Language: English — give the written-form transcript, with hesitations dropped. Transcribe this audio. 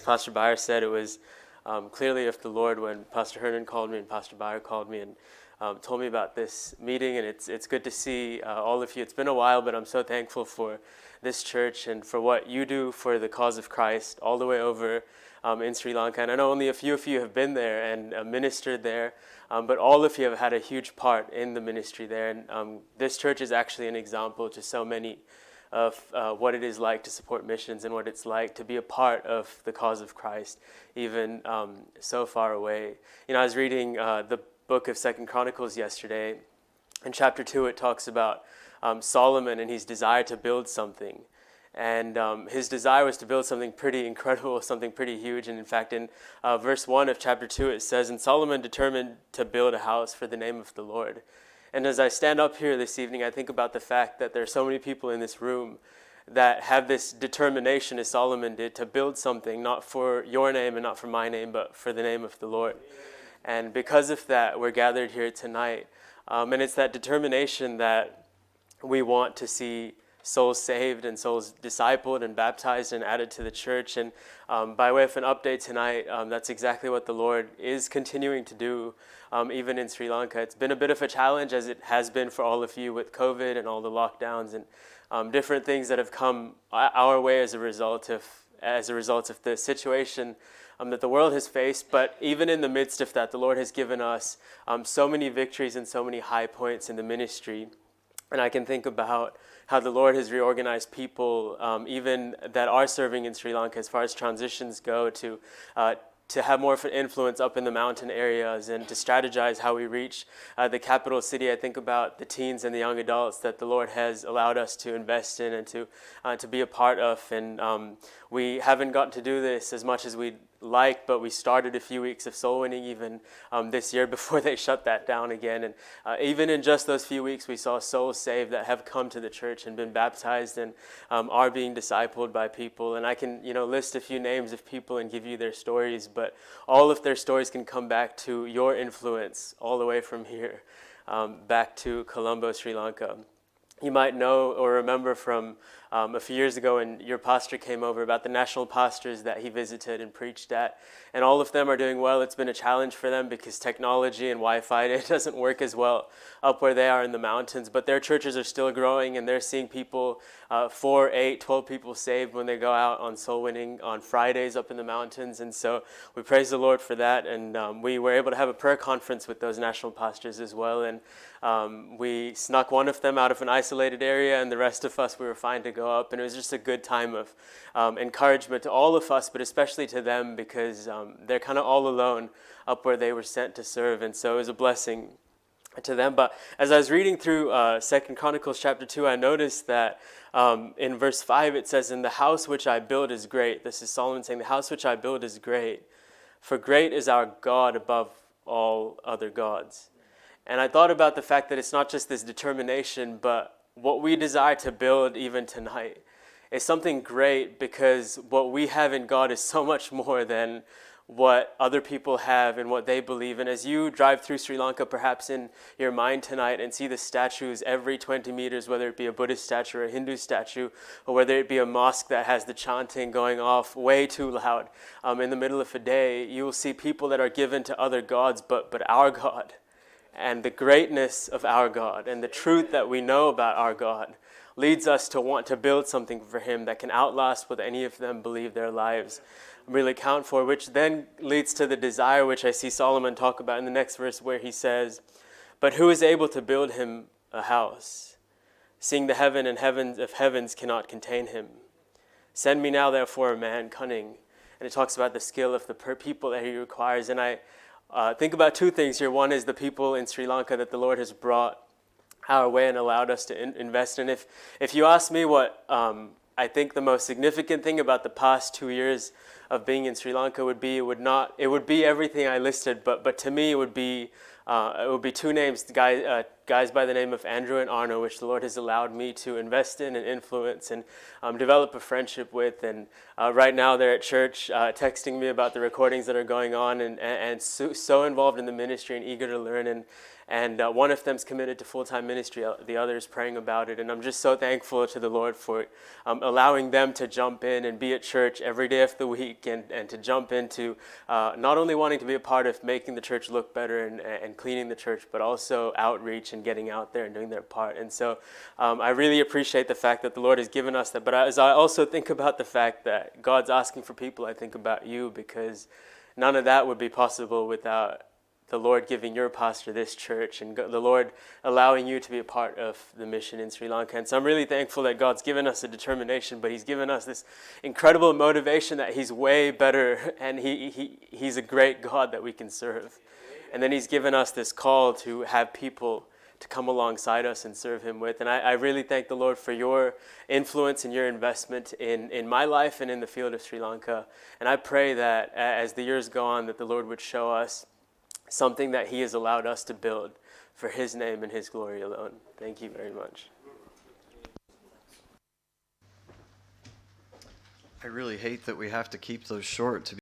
Pastor Byer said, it was clearly of the Lord when Pastor Hernan called me and Pastor Byer called me and told me about this meeting. And it's good to see all of you. It's been a while, but I'm so thankful for this church and for what you do for the cause of Christ all the way over in Sri Lanka. And I know only a few of you have been there and ministered there, but all of you have had a huge part in the ministry there. And this church is actually an example to so many of what it is like to support missions and what it's like to be a part of the cause of Christ, even so far away. You know, I was reading the book of 2 Chronicles yesterday. In chapter 2, it talks about Solomon and his desire to build something. And his desire was to build something pretty incredible, something pretty huge. And in fact, in verse 1 of chapter 2, it says, "And Solomon determined to build a house for the name of the Lord." And as I stand up here this evening, I think about the fact that there are so many people in this room that have this determination, as Solomon did, to build something, not for your name and not for my name, but for the name of the Lord. And because of that, we're gathered here tonight. And it's that determination that we want to see souls saved and souls discipled and baptized and added to the church. And by way of an update tonight, that's exactly what the Lord is continuing to do, even in Sri Lanka. It's been a bit of a challenge, as it has been for all of you with COVID and all the lockdowns and different things that have come our way as a result of the situation that the world has faced. But even in the midst of that, the Lord has given us so many victories and so many high points in the ministry. And I can think about how the Lord has reorganized people, even that are serving in Sri Lanka, as far as transitions go, to have more of an influence up in the mountain areas and to strategize how we reach the capital city. I think about the teens and the young adults that the Lord has allowed us to invest in and to be a part of. And we haven't gotten to do this as much as we'd like, but we started a few weeks of soul winning even this year before they shut that down again. And even in just those few weeks, we saw souls saved that have come to the church and been baptized and are being discipled by people. And I can, list a few names of people and give you their stories, but all of their stories can come back to your influence all the way from here, back to Colombo, Sri Lanka. You might know or remember from a few years ago when your pastor came over, about the national pastors that he visited and preached at. And all of them are doing well. It's been a challenge for them because technology and Wi-Fi, it doesn't work as well up where they are in the mountains. But their churches are still growing, and they're seeing people, 4, 8, 12 people saved when they go out on soul winning on Fridays up in the mountains. And so we praise the Lord for that. And we were able to have a prayer conference with those national pastors as well. And we snuck one of them out of an isolated area, and the rest of us, we were fine to go up. And it was just a good time of encouragement to all of us, but especially to them, because they're kind of all alone up where they were sent to serve. And so it was a blessing to them. But as I was reading through 2 Chronicles chapter 2, I noticed that in verse 5 it says, "And the house which I build is great." This is Solomon saying, "The house which I build is great, for great is our God above all other gods." And I thought about the fact that it's not just this determination, but what we desire to build even tonight is something great, because what we have in God is so much more than what other people have and what they believe. And as you drive through Sri Lanka, perhaps in your mind tonight, and see the statues every 20 meters, whether it be a Buddhist statue or a Hindu statue, or whether it be a mosque that has the chanting going off way too loud in the middle of a day, you will see people that are given to other gods, but our God. And the greatness of our God and the truth that we know about our God leads us to want to build something for him that can outlast what any of them believe their lives really count for, which then leads to the desire which I see Solomon talk about in the next verse, where he says, "But who is able to build him a house, seeing the heaven and heavens of heavens cannot contain him? Send me now therefore a man cunning." And it talks about the skill of the people that he requires. And I think about two things here. One is the people in Sri Lanka that the Lord has brought our way and allowed us to invest in. If you ask me what I think the most significant thing about the past 2 years of being in Sri Lanka would be, it would be everything I listed, but to me it would be it will be two names, guys by the name of Andrew and Arno, which the Lord has allowed me to invest in and influence and develop a friendship with. And right now they're at church texting me about the recordings that are going on, and so involved in the ministry and eager to learn. And one of them's committed to full-time ministry, the other is praying about it. And I'm just so thankful to the Lord for allowing them to jump in and be at church every day of the week, and to jump into not only wanting to be a part of making the church look better and cleaning the church, but also outreach and getting out there and doing their part. And so I really appreciate the fact that the Lord has given us that. But as I also think about the fact that God's asking for people, I think about you, because none of that would be possible without the Lord giving your pastor this church, and the Lord allowing you to be a part of the mission in Sri Lanka. And so I'm really thankful that God's given us a determination, but He's given us this incredible motivation that He's way better, and He's a great God that we can serve. And then He's given us this call to have people to come alongside us and serve Him with. And I really thank the Lord for your influence and your investment in my life and in the field of Sri Lanka. And I pray that as the years go on, that the Lord would show us something that He has allowed us to build for His name and His glory alone. Thank you very much. I really hate that we have to keep those short, to